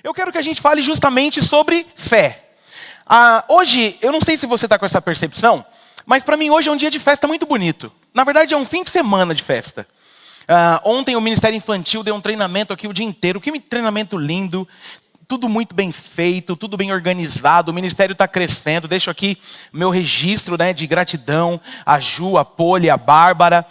Eu quero que a gente fale justamente sobre fé. Hoje, eu não sei se você está com essa percepção, mas para mim hoje é um dia de festa muito bonito. Na verdade, é um fim de semana de festa. Ontem o Ministério Infantil deu um treinamento aqui o dia inteiro. Que treinamento lindo. Tudo muito bem feito, tudo bem organizado, o ministério está crescendo. Deixo aqui meu registro, de gratidão, a Ju, a Poli, a Bárbara.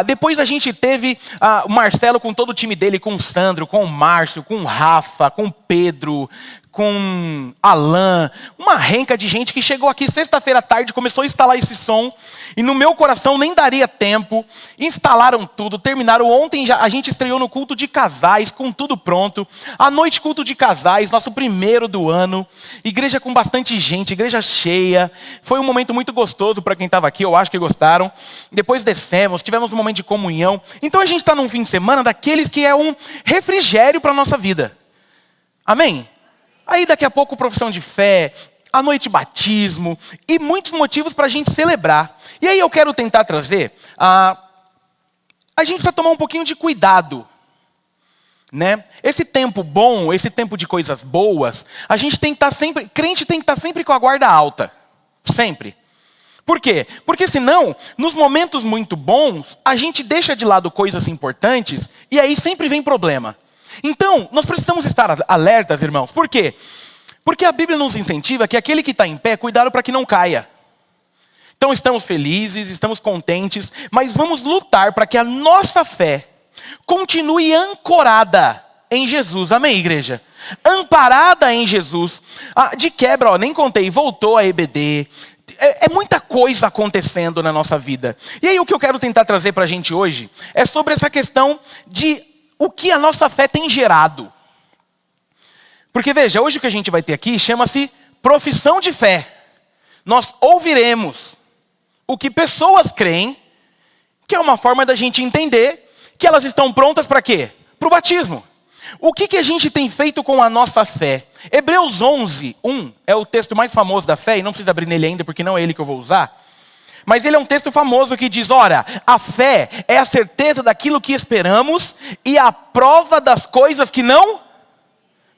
Depois a gente teve o Marcelo com todo o time dele, com o Sandro, com o Márcio, com o Rafa, com o Pedro, com Alan, uma renca de gente que chegou aqui sexta-feira à tarde, começou a instalar esse som, e no meu coração nem daria tempo, instalaram tudo, terminaram. Ontem a gente estreou no culto de casais, com tudo pronto, à noite culto de casais, nosso primeiro do ano, igreja com bastante gente, igreja cheia, foi um momento muito gostoso para quem estava aqui, eu acho que gostaram. Depois descemos, tivemos um momento de comunhão. Então a gente está num fim de semana daqueles que é um refrigério para a nossa vida, amém? Aí daqui a pouco profissão de fé, a noite batismo e muitos motivos para a gente celebrar. E aí eu quero tentar trazer, a gente precisa tomar um pouquinho de cuidado. Esse tempo bom, esse tempo de coisas boas, a gente tem que estar sempre, crente tem que estar sempre com a guarda alta. Sempre. Por quê? Porque senão, nos momentos muito bons, a gente deixa de lado coisas importantes e aí sempre vem problema. Então, nós precisamos estar alertas, irmãos. Por quê? Porque a Bíblia nos incentiva que aquele que está em pé, cuidado para que não caia. Então, estamos felizes, estamos contentes, mas vamos lutar para que a nossa fé continue ancorada em Jesus. Amém, igreja? Amparada em Jesus. De quebra, nem contei, voltou a EBD. É muita coisa acontecendo na nossa vida. E aí, o que eu quero tentar trazer para a gente hoje é sobre essa questão de o que a nossa fé tem gerado. Porque veja, hoje o que a gente vai ter aqui chama-se profissão de fé. Nós ouviremos o que pessoas creem, que é uma forma da gente entender que elas estão prontas para quê? Para o batismo. O que a gente tem feito com a nossa fé? Hebreus 11, 1 é o texto mais famoso da fé, e não precisa abrir nele ainda, porque não é ele que eu vou usar. Mas ele é um texto famoso que diz, ora, a fé é a certeza daquilo que esperamos e a prova das coisas que não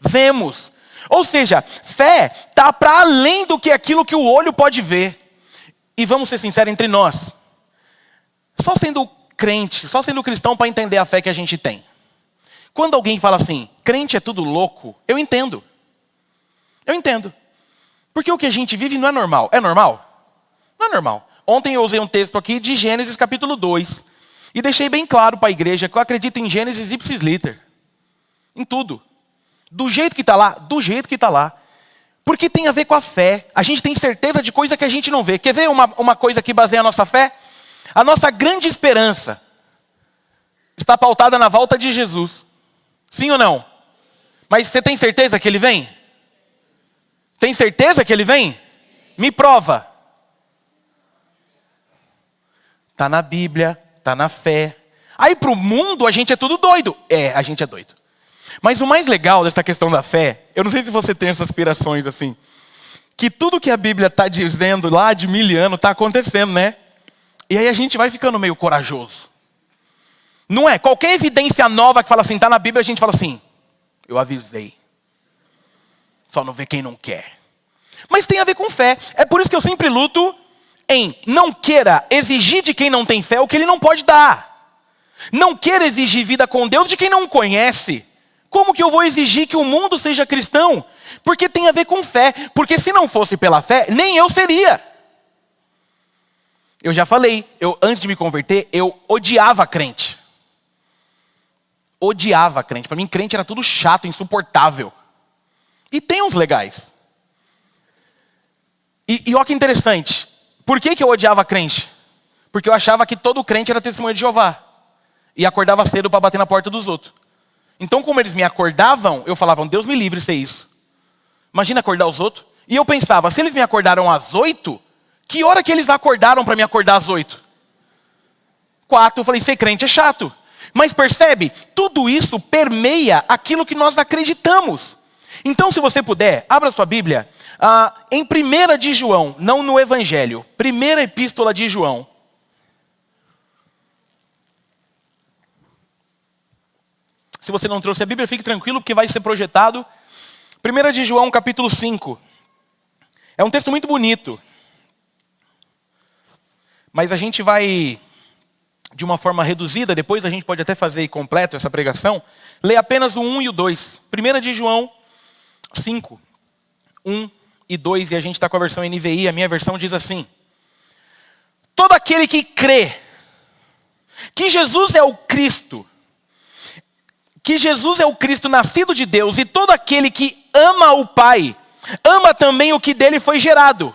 vemos. Ou seja, fé está para além do que aquilo que o olho pode ver. E vamos ser sinceros entre nós. Só sendo crente, só sendo cristão para entender a fé que a gente tem. Quando alguém fala assim, crente é tudo louco, eu entendo. Eu entendo. Porque o que a gente vive não é normal. É normal? Não é normal. Ontem eu usei um texto aqui de Gênesis capítulo 2. E deixei bem claro para a igreja que eu acredito em Gênesis ipsis liter. Em tudo. Do jeito que está lá, do jeito que está lá. Porque tem a ver com a fé. A gente tem certeza de coisa que a gente não vê. Quer ver uma coisa que baseia a nossa fé? A nossa grande esperança está pautada na volta de Jesus. Sim ou não? Mas você tem certeza que ele vem? Tem certeza que ele vem? Me prova. Está na Bíblia, está na fé. Aí para o mundo a gente é tudo doido. A gente é doido. Mas o mais legal dessa questão da fé, eu não sei se você tem essas aspirações assim, que tudo que a Bíblia está dizendo lá de 1000 anos está acontecendo, né? E aí a gente vai ficando meio corajoso. Não é? Qualquer evidência nova que fala assim, está na Bíblia, a gente fala assim, eu avisei. Só não vê quem não quer. Mas tem a ver com fé. É por isso que eu sempre luto em não queira exigir de quem não tem fé o que ele não pode dar. Não queira exigir vida com Deus de quem não conhece. Como que eu vou exigir que o mundo seja cristão? Porque tem a ver com fé. Porque se não fosse pela fé, nem eu seria. Eu já falei, antes de me converter, eu odiava crente. Odiava crente. Para mim, crente era tudo chato, insuportável. E tem uns legais. E olha que interessante. Por que eu odiava crente? Porque eu achava que todo crente era testemunha de Jeová. E acordava cedo para bater na porta dos outros. Então, como eles me acordavam, eu falava, Deus me livre de ser isso. Imagina acordar os outros. E eu pensava, se eles me acordaram às 8, que hora que eles acordaram para me acordar às 8? 4, eu falei, ser crente é chato. Mas percebe, tudo isso permeia aquilo que nós acreditamos. Então, se você puder, abra sua Bíblia em 1 de João, não no Evangelho. Primeira epístola de João. Se você não trouxe a Bíblia, fique tranquilo, porque vai ser projetado 1 de João, capítulo 5. É um texto muito bonito. Mas a gente vai, de uma forma reduzida, depois a gente pode até fazer completo essa pregação, ler apenas o 1 e o 2. 1 de João 5, 1 e 2, e a gente está com a versão NVI, a minha versão diz assim: todo aquele que crê que Jesus é o Cristo, nascido de Deus, e todo aquele que ama o Pai, ama também o que dele foi gerado.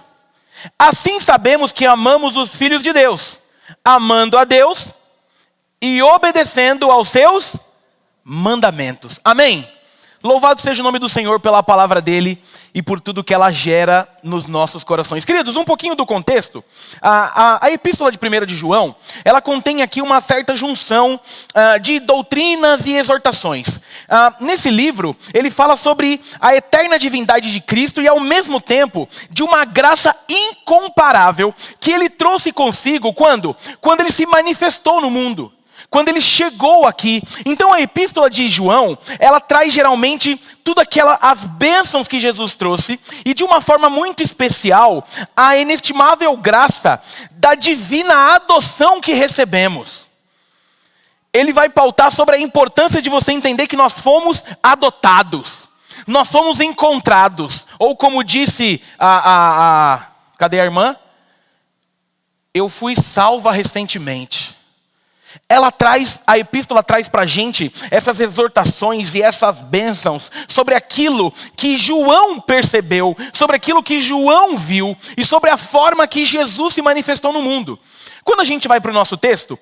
Assim sabemos que amamos os filhos de Deus, amando a Deus e obedecendo aos seus mandamentos. Amém? Louvado seja o nome do Senhor pela palavra dele e por tudo que ela gera nos nossos corações. Queridos, um pouquinho do contexto. A epístola de 1 de João, ela contém aqui uma certa junção de doutrinas e exortações. Nesse livro, ele fala sobre a eterna divindade de Cristo e ao mesmo tempo de uma graça incomparável que ele trouxe consigo quando ele se manifestou no mundo. Quando ele chegou aqui. Então a epístola de João, ela traz geralmente as bênçãos que Jesus trouxe, e de uma forma muito especial, a inestimável graça da divina adoção que recebemos. Ele vai pautar sobre a importância de você entender que nós fomos adotados. Nós fomos encontrados. Ou como disse cadê a irmã? Eu fui salva recentemente. A epístola traz para a gente essas exortações e essas bênçãos sobre aquilo que João percebeu, sobre aquilo que João viu e sobre a forma que Jesus se manifestou no mundo. Quando a gente vai para o nosso texto,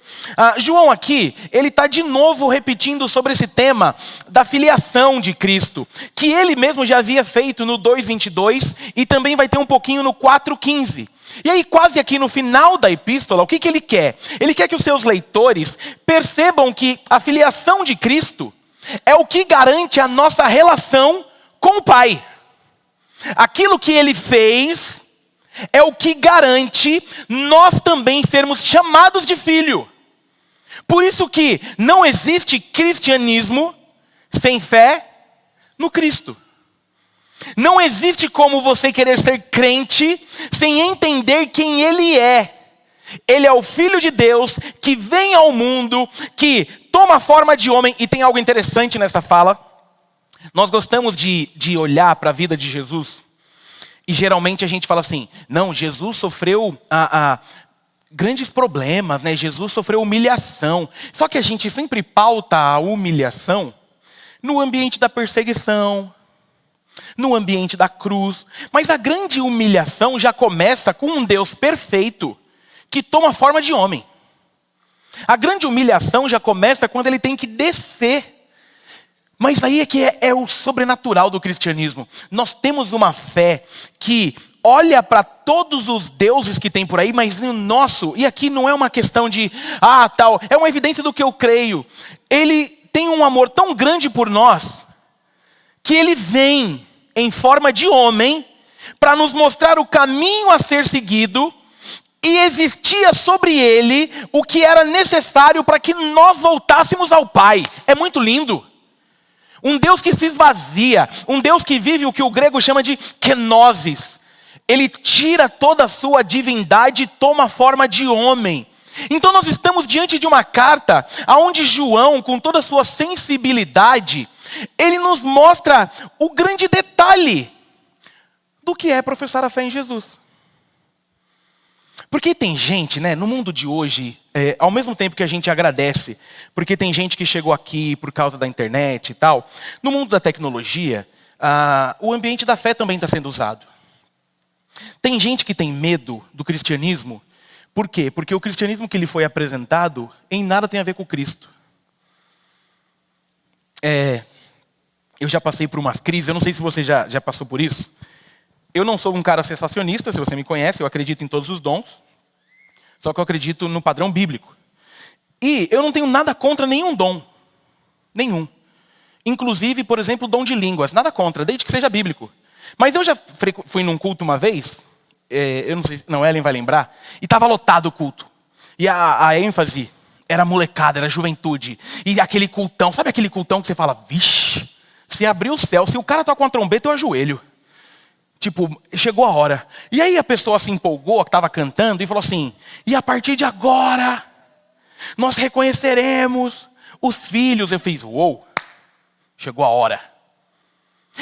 João aqui, ele está de novo repetindo sobre esse tema da filiação de Cristo, que ele mesmo já havia feito no 2:22 e também vai ter um pouquinho no 4:15. E aí quase aqui no final da epístola, o que ele quer? Ele quer que os seus leitores percebam que a filiação de Cristo é o que garante a nossa relação com o Pai. Aquilo que ele fez é o que garante nós também sermos chamados de filho. Por isso que não existe cristianismo sem fé no Cristo. Não existe como você querer ser crente sem entender quem Ele é. Ele é o Filho de Deus que vem ao mundo, que toma forma de homem. E tem algo interessante nessa fala. Nós gostamos de olhar para a vida de Jesus. E geralmente a gente fala assim, não, Jesus sofreu grandes problemas, né? Jesus sofreu humilhação. Só que a gente sempre pauta a humilhação no ambiente da perseguição, no ambiente da cruz. Mas a grande humilhação já começa com um Deus perfeito que toma forma de homem. A grande humilhação já começa quando ele tem que descer. Mas aí é que é o sobrenatural do cristianismo. Nós temos uma fé que olha para todos os deuses que tem por aí, mas o nosso, e aqui não é uma questão de, tal, é uma evidência do que eu creio. Ele tem um amor tão grande por nós, que ele vem em forma de homem, para nos mostrar o caminho a ser seguido, e existia sobre ele o que era necessário para que nós voltássemos ao Pai. É muito lindo. Um Deus que se esvazia, um Deus que vive o que o grego chama de kenosis. Ele tira toda a sua divindade e toma forma de homem. Então nós estamos diante de uma carta onde João, com toda a sua sensibilidade, ele nos mostra o grande detalhe do que é professar a fé em Jesus. Porque tem gente, né, no mundo de hoje, ao mesmo tempo que a gente agradece, porque tem gente que chegou aqui por causa da internet e tal, no mundo da tecnologia, o ambiente da fé também está sendo usado. Tem gente que tem medo do cristianismo. Por quê? Porque o cristianismo que lhe foi apresentado em nada tem a ver com Cristo. Eu já passei por umas crises, eu não sei se você já passou por isso. Eu não sou um cara sensacionista, se você me conhece, eu acredito em todos os dons. Só que eu acredito no padrão bíblico. E eu não tenho nada contra nenhum dom. Nenhum. Inclusive, por exemplo, o dom de línguas. Nada contra, desde que seja bíblico. Mas eu já fui num culto uma vez, eu não sei, não, Ellen vai lembrar, e estava lotado o culto. E a ênfase era molecada, era juventude. E aquele cultão, sabe aquele cultão que você fala, vixe, Se abrir o céu, se o cara tá com a trombeta, eu ajoelho. Tipo, chegou a hora. E aí a pessoa se empolgou, que estava cantando, e falou assim: e a partir de agora, nós reconheceremos os filhos. Eu fiz, uou, chegou a hora.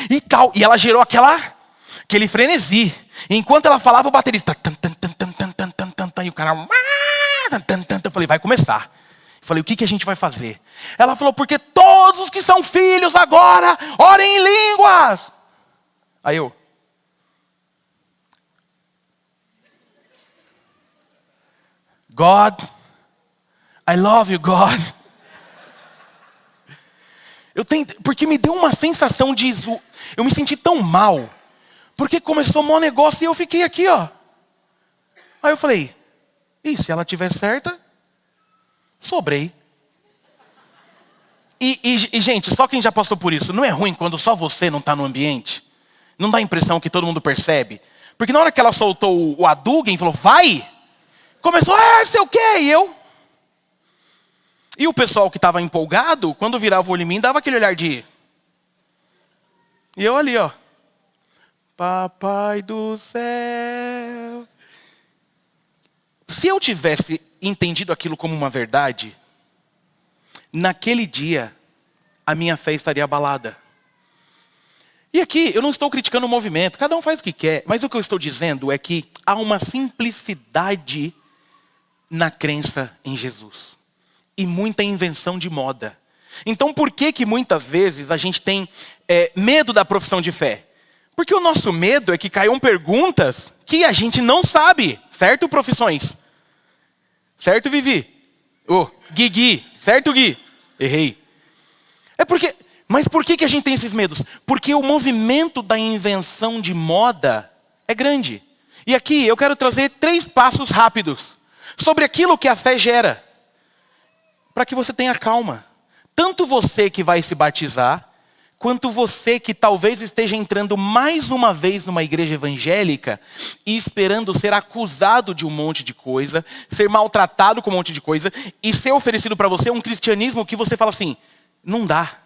E tal, e ela gerou aquele frenesi. Enquanto ela falava, o baterista, e o cara, eu falei, vai começar. Eu falei, o que a gente vai fazer? Ela falou, porque todos os que são filhos agora, orem em línguas. Aí eu, God, I love you, God. Porque me deu uma sensação de... Eu me senti tão mal. Porque começou um mau negócio e eu fiquei aqui, ó. Aí eu falei, e se ela tiver certa, sobrei. E, gente, só quem já passou por isso, não é ruim quando só você não está no ambiente? Não dá a impressão que todo mundo percebe? Porque na hora que ela soltou o Hadouken e falou, vai! Começou, sei o quê, e eu... E o pessoal que estava empolgado, quando virava o olho em mim, dava aquele olhar de... E eu ali, ó. Papai do céu. Se eu tivesse entendido aquilo como uma verdade, naquele dia, a minha fé estaria abalada. E aqui, eu não estou criticando o movimento, cada um faz o que quer, mas o que eu estou dizendo é que há uma simplicidade na crença em Jesus. E muita invenção de moda. Então por que muitas vezes a gente tem medo da profissão de fé? Porque o nosso medo é que caiam perguntas que a gente não sabe. Certo, profissões? Certo, Vivi? Gui. Certo, Gui? Errei. Mas por que a gente tem esses medos? Porque o movimento da invenção de moda é grande. E aqui eu quero trazer 3 passos rápidos sobre aquilo que a fé gera. Para que você tenha calma. Tanto você que vai se batizar, quanto você que talvez esteja entrando mais uma vez numa igreja evangélica e esperando ser acusado de um monte de coisa, ser maltratado com um monte de coisa e ser oferecido para você um cristianismo que você fala assim, não dá.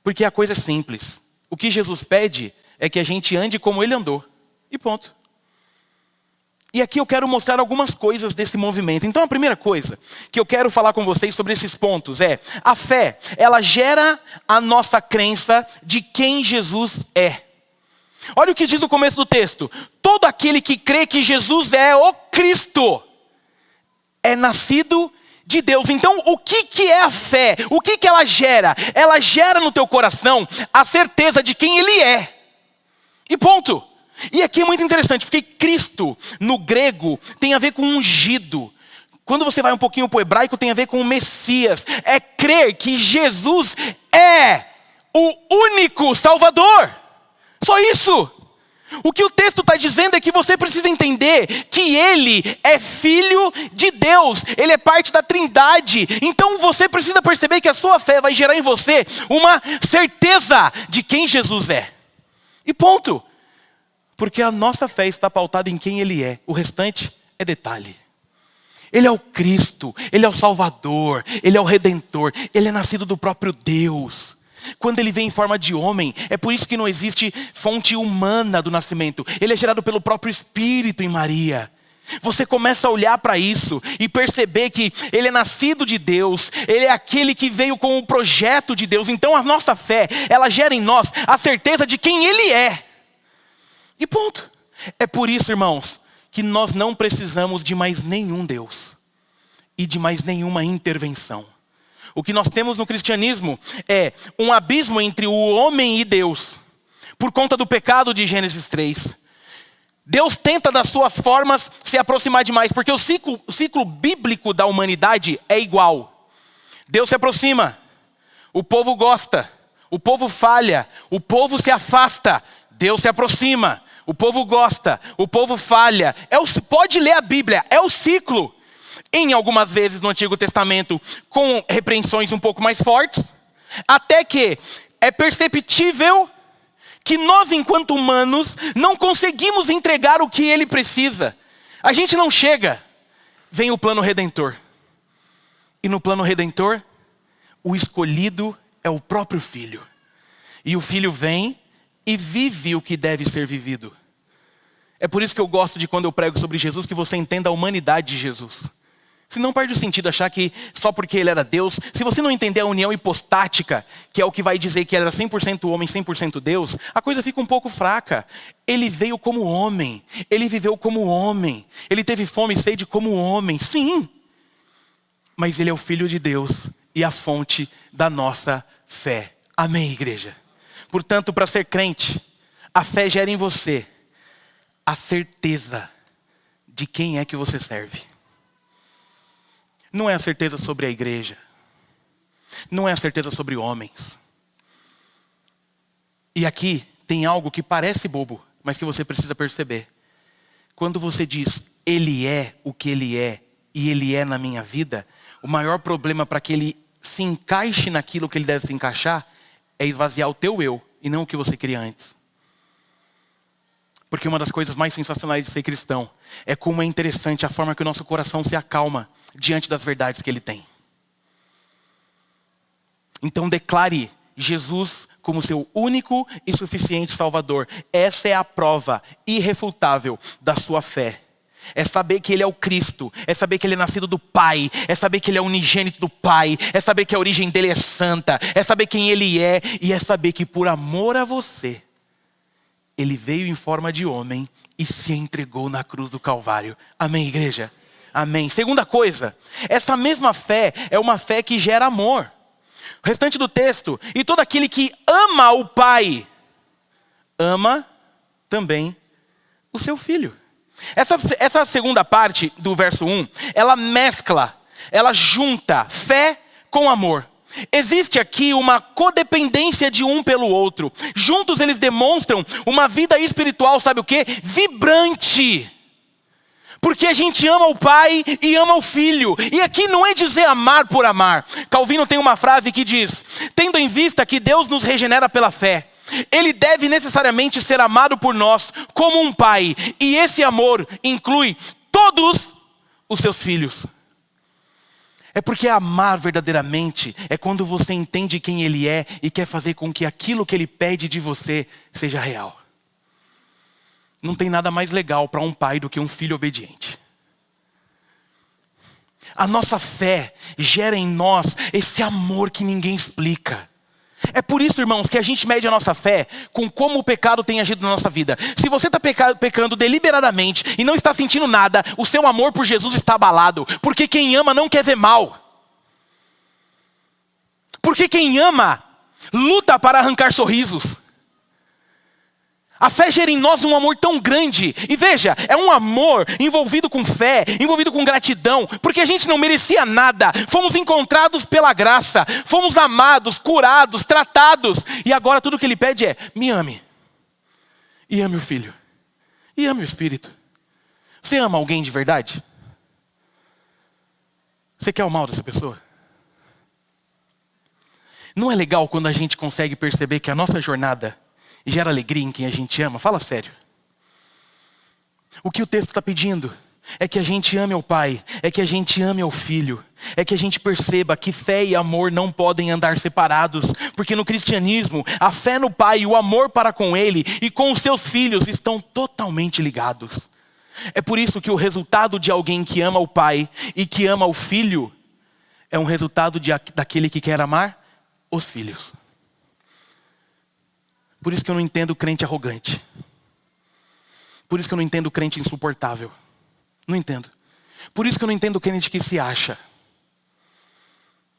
Porque a coisa é simples. O que Jesus pede é que a gente ande como ele andou. E ponto. E aqui eu quero mostrar algumas coisas desse movimento. Então a primeira coisa que eu quero falar com vocês sobre esses pontos é: a fé, ela gera a nossa crença de quem Jesus é. Olha o que diz o começo do texto. Todo aquele que crê que Jesus é o Cristo é nascido de Deus. Então o que é a fé? O que ela gera? Ela gera no teu coração a certeza de quem Ele é. E ponto. E aqui é muito interessante, porque Cristo, no grego, tem a ver com ungido. Quando você vai um pouquinho para o hebraico, tem a ver com o Messias. É crer que Jesus é o único Salvador. Só isso. O que o texto está dizendo é que você precisa entender que Ele é Filho de Deus. Ele é parte da Trindade. Então você precisa perceber que a sua fé vai gerar em você uma certeza de quem Jesus é. E ponto. Porque a nossa fé está pautada em quem Ele é. O restante é detalhe. Ele é o Cristo, Ele é o Salvador, Ele é o Redentor, Ele é nascido do próprio Deus. Quando Ele vem em forma de homem, é por isso que não existe fonte humana do nascimento. Ele é gerado pelo próprio Espírito em Maria. Você começa a olhar para isso e perceber que Ele é nascido de Deus, Ele é aquele que veio com o projeto de Deus. Então a nossa fé, ela gera em nós a certeza de quem Ele é. E ponto. É por isso, irmãos, que nós não precisamos de mais nenhum Deus e de mais nenhuma intervenção. O que nós temos no cristianismo é um abismo entre o homem e Deus, por conta do pecado de Gênesis 3. Deus tenta das suas formas se aproximar demais, porque o ciclo bíblico da humanidade é igual. Deus se aproxima, o povo gosta, o povo falha, o povo se afasta, Deus se aproxima. O povo gosta, o povo falha. Pode ler a Bíblia, é o ciclo. Em algumas vezes no Antigo Testamento, com repreensões um pouco mais fortes, até que é perceptível que nós, enquanto humanos, não conseguimos entregar o que Ele precisa. A gente não chega. Vem o plano redentor. E no plano redentor, o escolhido é o próprio Filho. E o Filho vem e vive o que deve ser vivido. É por isso que eu gosto de quando eu prego sobre Jesus, que você entenda a humanidade de Jesus. Se não perde o sentido achar que só porque ele era Deus, se você não entender a união hipostática, que é o que vai dizer que ele era 100% homem, 100% Deus, a coisa fica um pouco fraca. Ele veio como homem, ele viveu como homem, ele teve fome e sede como homem, sim. Mas ele é o Filho de Deus e a fonte da nossa fé. Amém, igreja? Portanto, para ser crente, a fé gera em você a certeza de quem é que você serve. Não é a certeza sobre a igreja. Não é a certeza sobre homens. E aqui tem algo que parece bobo, mas que você precisa perceber. Quando você diz, Ele é o que Ele é, e Ele é na minha vida, o maior problema para que Ele se encaixe naquilo que Ele deve se encaixar, é esvaziar o teu eu, e não o que você queria antes. Porque uma das coisas mais sensacionais de ser cristão é como é interessante a forma que o nosso coração se acalma diante das verdades que ele tem. Então declare Jesus como seu único e suficiente Salvador. Essa é a prova irrefutável da sua fé. É saber que ele é o Cristo, é saber que ele é nascido do Pai, é saber que ele é unigênito do Pai, é saber que a origem dele é santa, é saber quem ele é, e é saber que por amor a você, ele veio em forma de homem e se entregou na cruz do Calvário. Amém, igreja? Amém. Segunda coisa, essa mesma fé é uma fé que gera amor. O restante do texto, e todo aquele que ama o Pai, ama também o seu Filho. Essa segunda parte do verso 1, ela mescla, ela junta fé com amor. Existe aqui uma codependência de um pelo outro. Juntos eles demonstram uma vida espiritual, sabe o quê? Vibrante. Porque a gente ama o Pai e ama o Filho. E aqui não é dizer amar por amar. Calvino tem uma frase que diz: tendo em vista que Deus nos regenera pela fé, Ele deve necessariamente ser amado por nós como um pai. E esse amor inclui todos os seus filhos. É porque amar verdadeiramente é quando você entende quem Ele é e quer fazer com que aquilo que Ele pede de você seja real. Não tem nada mais legal para um pai do que um filho obediente. A nossa fé gera em nós esse amor que ninguém explica. É por isso, irmãos, que a gente mede a nossa fé com como o pecado tem agido na nossa vida. Se você está pecando deliberadamente e não está sentindo nada, o seu amor por Jesus está abalado. Porque quem ama não quer ver mal. Porque quem ama luta para arrancar sorrisos. A fé gera em nós um amor tão grande. E veja, é um amor envolvido com fé, envolvido com gratidão. Porque a gente não merecia nada. Fomos encontrados pela graça. Fomos amados, curados, tratados. E agora tudo que Ele pede é: me ame. E ame o Filho. E ame o Espírito. Você ama alguém de verdade? Você quer o mal dessa pessoa? Não é legal quando a gente consegue perceber que a nossa jornada gera alegria em quem a gente ama? Fala sério. O que o texto está pedindo é que a gente ame ao Pai, é que a gente ame ao Filho, é que a gente perceba que fé e amor não podem andar separados, porque no cristianismo, a fé no Pai e o amor para com Ele e com os seus filhos estão totalmente ligados. É por isso que o resultado de alguém que ama o Pai e que ama o Filho é um resultado daquele que quer amar os filhos. Por isso que eu não entendo crente arrogante. Por isso que eu não entendo crente insuportável. Não entendo. Por isso que eu não entendo crente que se acha.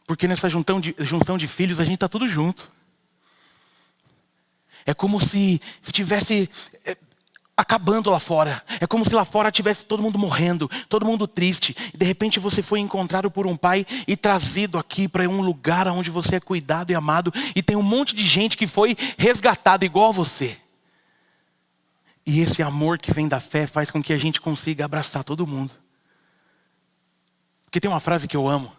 Porque nessa junção de filhos a gente está tudo junto. É como se estivesse acabando lá fora. É como se lá fora tivesse todo mundo morrendo, todo mundo triste. E de repente você foi encontrado por um pai e trazido aqui para um lugar onde você é cuidado e amado. E tem um monte de gente que foi resgatado igual a você. E esse amor que vem da fé faz com que a gente consiga abraçar todo mundo. Porque tem uma frase que eu amo: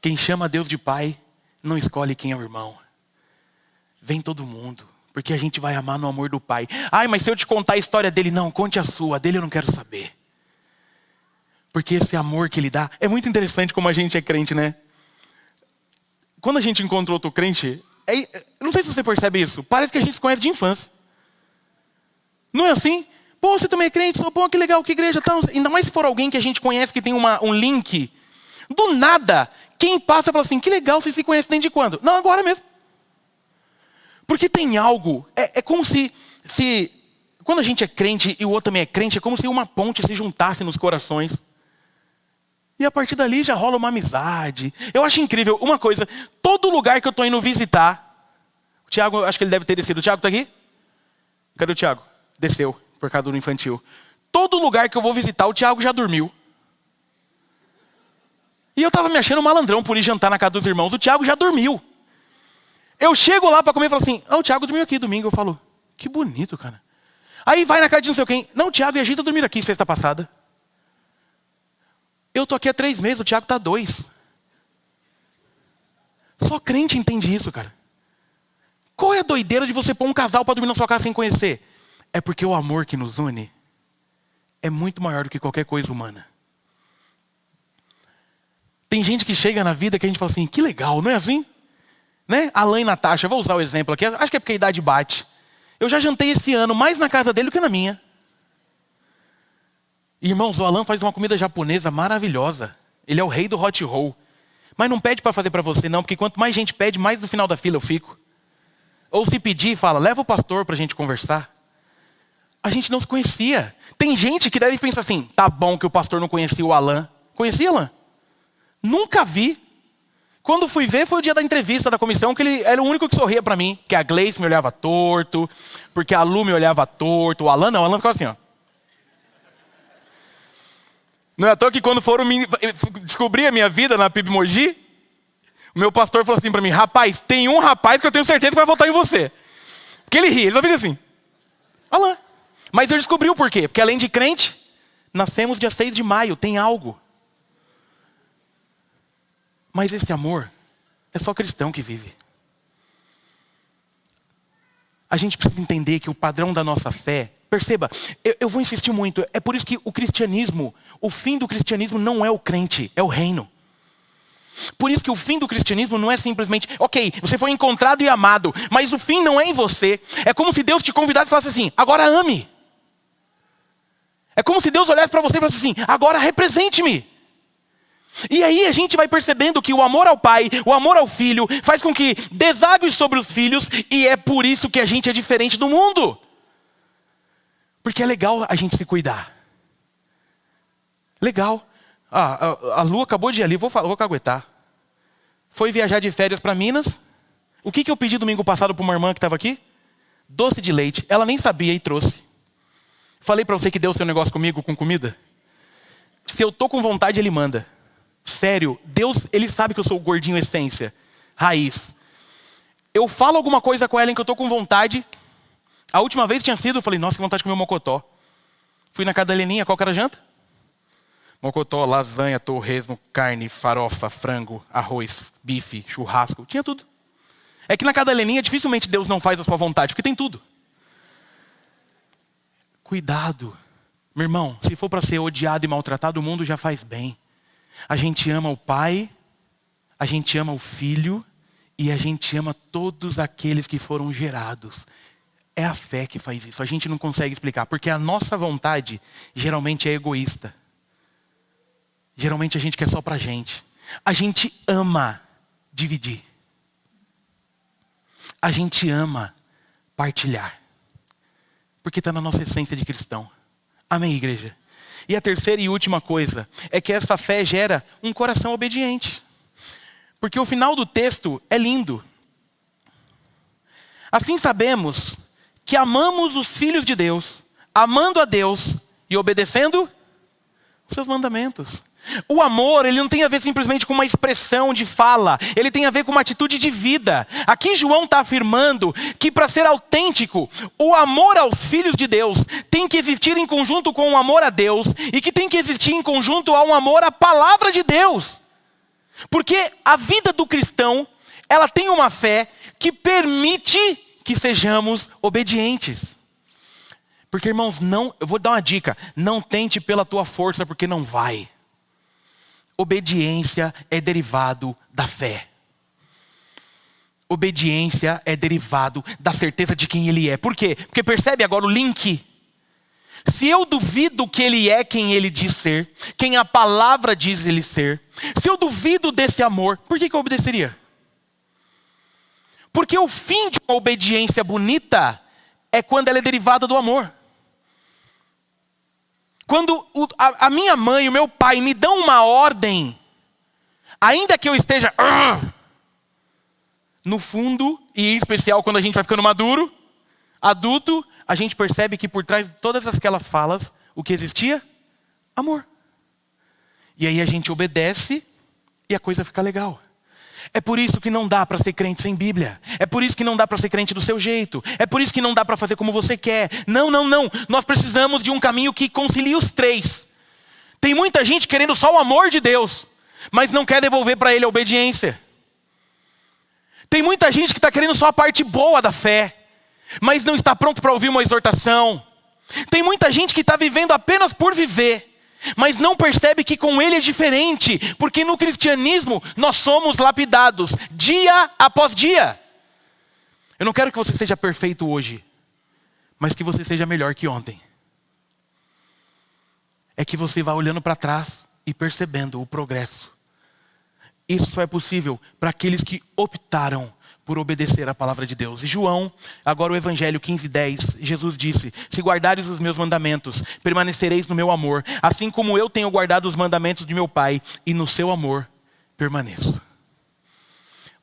quem chama Deus de pai não escolhe quem é o irmão. Vem todo mundo. Porque a gente vai amar no amor do Pai. Ai, mas se eu te contar a história dele, não, conte a sua. A dele eu não quero saber. Porque esse amor que Ele dá, é muito interessante como a gente é crente, né? quando a gente encontra outro crente, não sei se você percebe isso, parece que a gente se conhece de infância. Não é assim? Pô, você também é crente? Pô, que legal, que igreja tal. Ainda mais se for alguém que a gente conhece, que tem um link. Do nada, quem passa fala assim, que legal, vocês se conhecem desde quando? Não, agora mesmo. Porque tem algo, é como se quando a gente é crente e o outro também é crente, é como se uma ponte se juntasse nos corações. E a partir dali já rola uma amizade. Eu acho incrível uma coisa, todo lugar que eu estou indo visitar, o Tiago, acho que ele deve ter descido. O Tiago está aqui? Cadê o Tiago? Desceu, por causa do infantil. Todo lugar que eu vou visitar, o Tiago já dormiu. E eu estava me achando um malandrão por ir jantar na casa dos irmãos. O Tiago já dormiu. Eu chego lá para comer e falo assim, o Tiago dormiu aqui domingo. Eu falo, que bonito, cara. Aí vai na casa de não sei quem. Não, o Tiago e a Gita dormiram aqui sexta passada. Eu tô aqui há 3 meses, o Tiago tá 2. Só crente entende isso, cara. Qual é a doideira de você pôr um casal para dormir na sua casa sem conhecer? É porque o amor que nos une é muito maior do que qualquer coisa humana. Tem gente que chega na vida que a gente fala assim, que legal, não é assim? Né? Alan e Natasha, vou usar o exemplo aqui, acho que é porque a idade bate. Eu já jantei esse ano mais na casa dele do que na minha. Irmãos, o Alan faz uma comida japonesa maravilhosa. Ele é o rei do hot roll. Mas não pede para fazer para você não, porque quanto mais gente pede, mais no final da fila eu fico. Ou se pedir, fala, leva o pastor para a gente conversar. A gente não se conhecia. Tem gente que deve pensar assim, tá bom que o pastor não conhecia o Alan. Conhecia, Alan? Nunca vi. Quando fui ver, foi o dia da entrevista da comissão, que ele era o único que sorria para mim. Que a Gleice me olhava torto, porque a Lu me olhava torto. O Alan não, o Alan ficava assim, ó. Não é à toa que quando foram descobrir a minha vida na PIB Mogi, o meu pastor falou assim para mim, rapaz, tem um rapaz que eu tenho certeza que vai votar em você. Porque ele ri, ele só fica assim. Alan. Mas eu descobri o porquê. Porque além de crente, nascemos dia 6 de maio, tem algo. Mas esse amor é só cristão que vive. A gente precisa entender que o padrão da nossa fé, perceba, eu vou insistir muito, é por isso que o cristianismo, o fim do cristianismo não é o crente, é o reino. Por isso que o fim do cristianismo não é simplesmente, ok, você foi encontrado e amado, mas o fim não é em você. É como se Deus te convidasse e falasse assim, agora ame. É como se Deus olhasse para você e falasse assim, agora represente-me. E aí a gente vai percebendo que o amor ao pai, o amor ao filho, faz com que desague sobre os filhos, e é por isso que a gente é diferente do mundo. Porque é legal a gente se cuidar. Legal. A Lu acabou de ir ali, vou caguetar. Foi viajar de férias para Minas. O que eu pedi domingo passado para uma irmã que estava aqui? Doce de leite. Ela nem sabia e trouxe. Falei para você que Deus tem um negócio comigo com comida? Se eu tô com vontade, Ele manda. Sério, Deus, Ele sabe que eu sou o gordinho essência, raiz. Eu falo alguma coisa com ela em que eu tô com vontade. A última vez tinha sido, eu falei, nossa, que vontade de comer um mocotó. Fui na casa da Heleninha, qual que era a janta? Mocotó, lasanha, torresmo, carne, farofa, frango, arroz, bife, churrasco, tinha tudo. É que na casa da Heleninha dificilmente Deus não faz a sua vontade, porque tem tudo. Cuidado. Meu irmão, se for para ser odiado e maltratado, o mundo já faz bem. A gente ama o pai, a gente ama o filho e a gente ama todos aqueles que foram gerados. É a fé que faz isso. A gente não consegue explicar, porque a nossa vontade geralmente é egoísta. Geralmente a gente quer só pra gente. A gente ama dividir. A gente ama partilhar. Porque está na nossa essência de cristão. Amém, igreja? E a terceira e última coisa é que essa fé gera um coração obediente. Porque o final do texto é lindo. Assim sabemos que amamos os filhos de Deus, amando a Deus e obedecendo os seus mandamentos. O amor, ele não tem a ver simplesmente com uma expressão de fala, ele tem a ver com uma atitude de vida. Aqui João está afirmando que para ser autêntico, o amor aos filhos de Deus tem que existir em conjunto com o amor a Deus, e que tem que existir em conjunto a um amor à palavra de Deus. Porque a vida do cristão, ela tem uma fé que permite que sejamos obedientes. Porque, irmãos, eu vou dar uma dica, não tente pela tua força, porque não vai. Obediência é derivado da fé. Obediência é derivado da certeza de quem Ele é. Por quê? Porque percebe agora o link. Se eu duvido que Ele é quem Ele diz ser, quem a palavra diz Ele ser, se eu duvido desse amor, por que eu obedeceria? Porque o fim de uma obediência bonita é quando ela é derivada do amor. Quando a minha mãe e o meu pai me dão uma ordem, ainda que eu esteja no fundo, e em especial quando a gente vai ficando maduro, adulto, a gente percebe que por trás de todas aquelas falas, o que existia? Amor. E aí a gente obedece e a coisa fica legal. É por isso que não dá para ser crente sem Bíblia. É por isso que não dá para ser crente do seu jeito. É por isso que não dá para fazer como você quer. Não, não, não. Nós precisamos de um caminho que concilie os três. Tem muita gente querendo só o amor de Deus, mas não quer devolver para Ele a obediência. Tem muita gente que está querendo só a parte boa da fé, mas não está pronto para ouvir uma exortação. Tem muita gente que está vivendo apenas por viver, mas não percebe que com Ele é diferente, porque no cristianismo nós somos lapidados dia após dia. Eu não quero que você seja perfeito hoje, mas que você seja melhor que ontem. É que você vai olhando para trás e percebendo o progresso. Isso só é possível para aqueles que optaram por obedecer a palavra de Deus. E João, agora o Evangelho 15:10, Jesus disse: se guardares os meus mandamentos, permanecereis no meu amor, assim como eu tenho guardado os mandamentos de meu Pai, e no seu amor permaneço.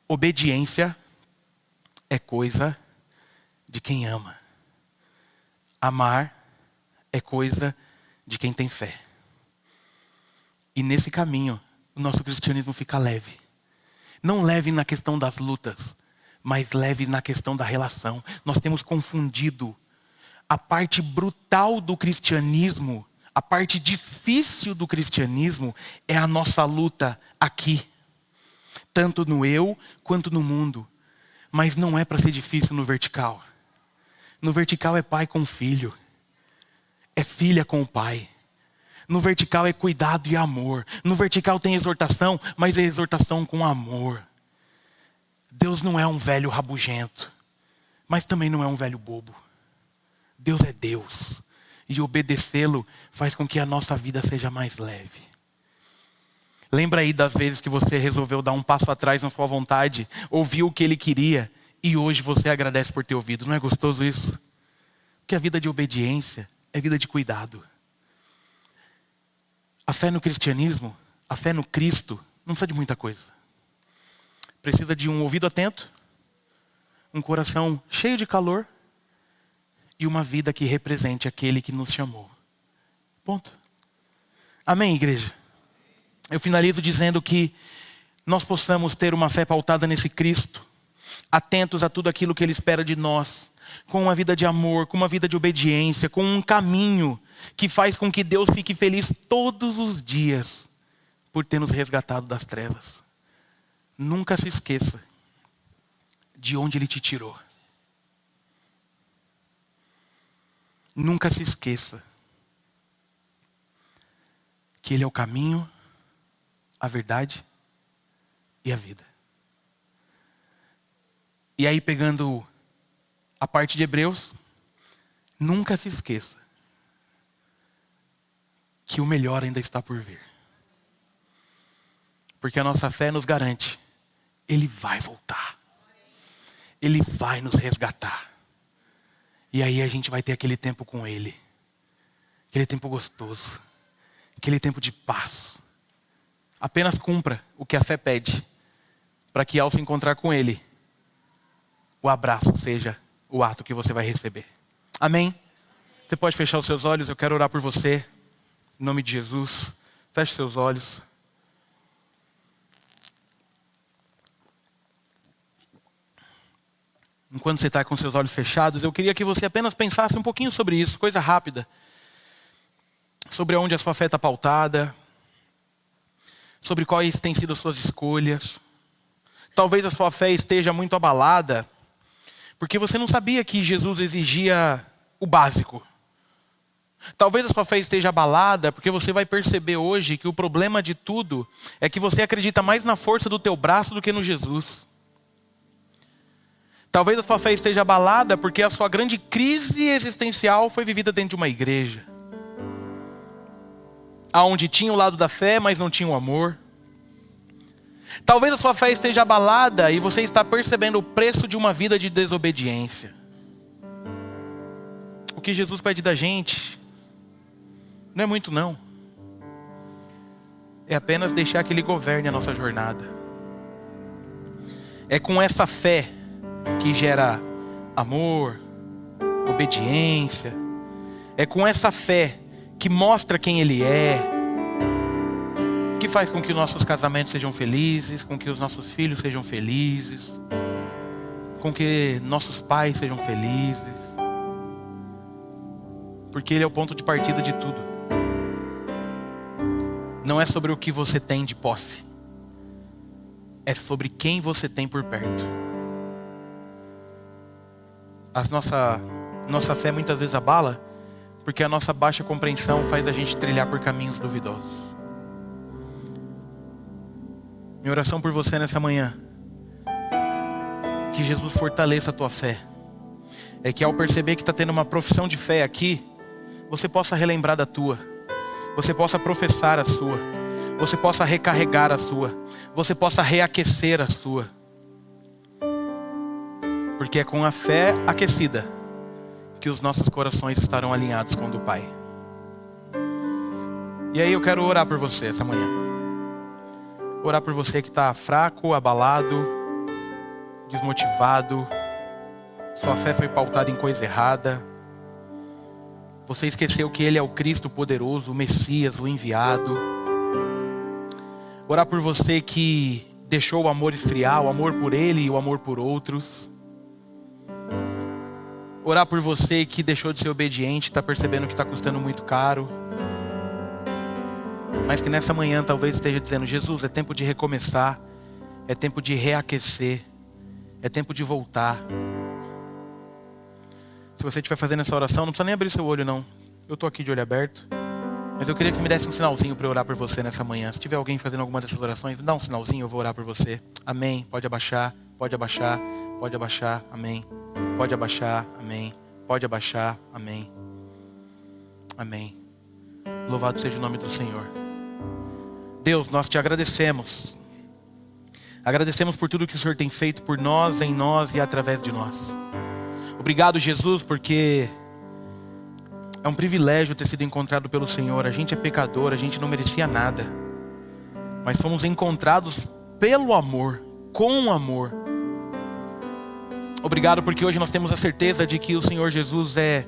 Obediência é coisa de quem ama. Amar é coisa de quem tem fé. E nesse caminho, o nosso cristianismo fica leve. Não leve na questão das lutas, mas leve na questão da relação. Nós temos confundido a parte brutal do cristianismo, a parte difícil do cristianismo é a nossa luta aqui. Tanto no eu quanto no mundo. Mas não é para ser difícil no vertical. No vertical é pai com filho. É filha com o pai. No vertical é cuidado e amor. No vertical tem exortação, mas é exortação com amor. Deus não é um velho rabugento, mas também não é um velho bobo. Deus é Deus. E obedecê-lo faz com que a nossa vida seja mais leve. Lembra aí das vezes que você resolveu dar um passo atrás na sua vontade, ouviu o que Ele queria, e hoje você agradece por ter ouvido. Não é gostoso isso? Porque a vida de obediência é vida de cuidado. A fé no cristianismo, a fé no Cristo, não precisa de muita coisa. Precisa de um ouvido atento, um coração cheio de calor e uma vida que represente aquele que nos chamou. Ponto. Amém, igreja? Eu finalizo dizendo que nós possamos ter uma fé pautada nesse Cristo, atentos a tudo aquilo que Ele espera de nós, com uma vida de amor, com uma vida de obediência, com um caminho que faz com que Deus fique feliz todos os dias por ter nos resgatado das trevas. Nunca se esqueça de onde Ele te tirou. Nunca se esqueça que Ele é o caminho, a verdade e a vida. E aí, pegando a parte de Hebreus, nunca se esqueça que o melhor ainda está por vir. Porque a nossa fé nos garante, Ele vai voltar. Ele vai nos resgatar. E aí a gente vai ter aquele tempo com Ele. Aquele tempo gostoso. Aquele tempo de paz. Apenas cumpra o que a fé pede, para que ao se encontrar com Ele, o abraço seja o ato que você vai receber. Amém? Você pode fechar os seus olhos, eu quero orar por você. Em nome de Jesus, feche seus olhos. Enquanto você está com seus olhos fechados, eu queria que você apenas pensasse um pouquinho sobre isso, coisa rápida. Sobre onde a sua fé está pautada. Sobre quais têm sido as suas escolhas. Talvez a sua fé esteja muito abalada, porque você não sabia que Jesus exigia o básico. Talvez a sua fé esteja abalada, porque você vai perceber hoje que o problema de tudo é que você acredita mais na força do teu braço do que no Jesus. Talvez a sua fé esteja abalada porque a sua grande crise existencial foi vivida dentro de uma igreja, aonde tinha o lado da fé, mas não tinha o amor. Talvez a sua fé esteja abalada e você está percebendo o preço de uma vida de desobediência. O que Jesus pede da gente não é muito não. É apenas deixar que Ele governe a nossa jornada. É com essa fé que gera amor, obediência. É com essa fé que mostra quem Ele é, que faz com que os nossos casamentos sejam felizes, com que os nossos filhos sejam felizes, com que nossos pais sejam felizes. Porque Ele é o ponto de partida de tudo. Não é sobre o que você tem de posse, é sobre quem você tem por perto. Nossa fé muitas vezes abala, porque a nossa baixa compreensão faz a gente trilhar por caminhos duvidosos. Minha oração por você nessa manhã, que Jesus fortaleça a tua fé, é que ao perceber que está tendo uma profissão de fé aqui, você possa relembrar da tua, você possa professar a sua, você possa recarregar a sua, você possa reaquecer a sua. Porque é com a fé aquecida que os nossos corações estarão alinhados com o do Pai. E aí eu quero orar por você essa manhã. Orar por você que está fraco, abalado, desmotivado. Sua fé foi pautada em coisa errada. Você esqueceu que Ele é o Cristo poderoso, o Messias, o enviado. Orar por você que deixou o amor esfriar, o amor por Ele e o amor por outros. Orar por você que deixou de ser obediente, está percebendo que está custando muito caro. Mas que nessa manhã talvez esteja dizendo: Jesus, é tempo de recomeçar, é tempo de reaquecer, é tempo de voltar. Se você estiver fazendo essa oração, não precisa nem abrir seu olho não. Eu estou aqui de olho aberto. Mas eu queria que você me desse um sinalzinho para eu orar por você nessa manhã. Se tiver alguém fazendo alguma dessas orações, me dá um sinalzinho, eu vou orar por você. Amém. Pode abaixar, pode abaixar, pode abaixar. Amém. Pode abaixar, amém. Pode abaixar, amém. Amém. Louvado seja o nome do Senhor. Deus, nós te agradecemos. Agradecemos por tudo que o Senhor tem feito por nós, em nós e através de nós. Obrigado, Jesus, porque é um privilégio ter sido encontrado pelo Senhor. A gente é pecador, a gente não merecia nada, mas fomos encontrados pelo amor, com amor. Obrigado porque hoje nós temos a certeza de que o Senhor Jesus é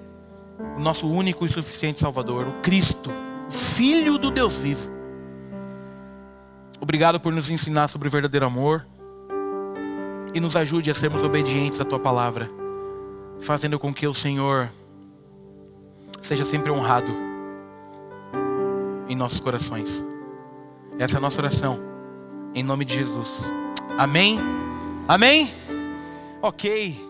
o nosso único e suficiente Salvador, o Cristo, o Filho do Deus vivo. Obrigado por nos ensinar sobre o verdadeiro amor e nos ajude a sermos obedientes à Tua palavra, fazendo com que o Senhor seja sempre honrado em nossos corações. Essa é a nossa oração, em nome de Jesus. Amém? Amém? Ok.